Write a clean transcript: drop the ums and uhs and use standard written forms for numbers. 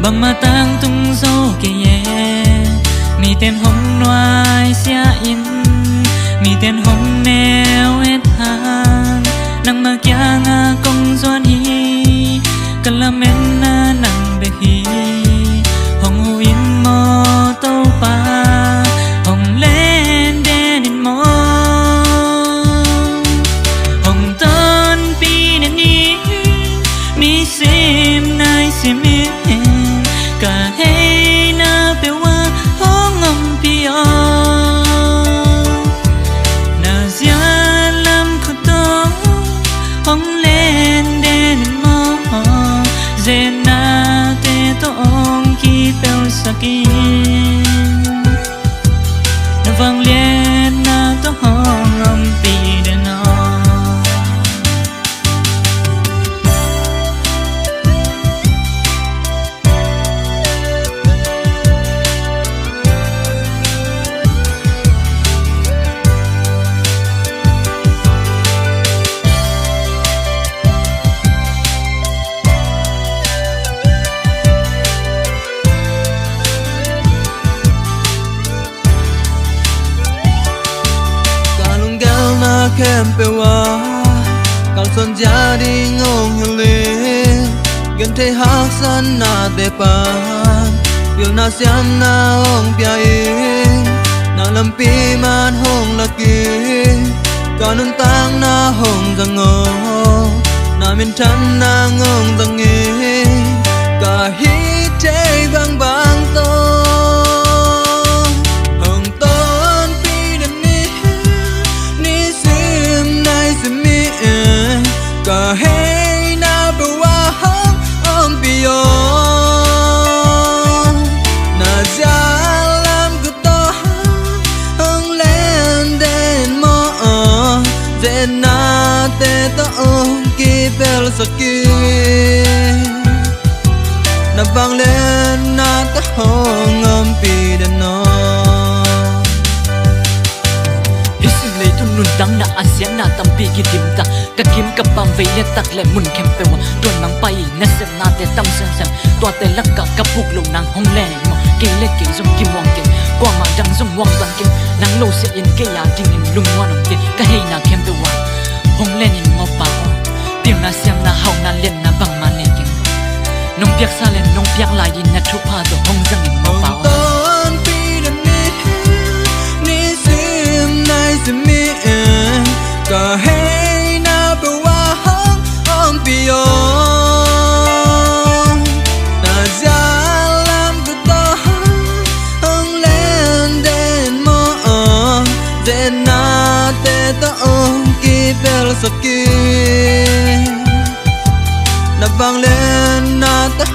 bằng mà tang tung dâu kề mi tên hồng noai xia in mi tên hồng neo hết hàng nang mà kia nga công doan hi cần làm men na nang bê hi hồng hu in mò tàu pa hồng lên đen in mò hồng tân pi nên ni mi sim nai sim mi cả hay na bê wa hong ngom pi o na zia lam khu to hong lên đen mò zen na te to ong ki pel sakin na vang lên na to hong ngom pi de no kem pe wa kal son ja di ngong hile gen te hak san na de pa pil na siam na ong pia e na lam pi man hong la ki kanun tang na hong dang ngo na min tham na ngong dang e ka hi te bang bang to cả hay na bờ wa hong om bio na ja lam cứ to hong lên đến mo zen na te to ong ki bel saki na bang lên na ta hong om pi de no nun dang na asian na tampi ki dim ta ka kim ka pam ve le tak le mun kem pe wa don nang pai na sem na te tam sem sem to te lak ka puk lo nang hom le mo ke le ke zum kim wang ke kwa ma dang zum wang dang ke nang lo se in ke ya ding in lung wa nong ke ka he na kem pe wa hom le in mo pa tim na siam na hau na len na bang ma ne ke nong piak sa len nong piak la yin na thu pa do hong jang in mo pa cả hay na bờ wa hong om bio na ja lam cứ to hong lên đến mo zen na te to ong ki bel saki na vang lên na ta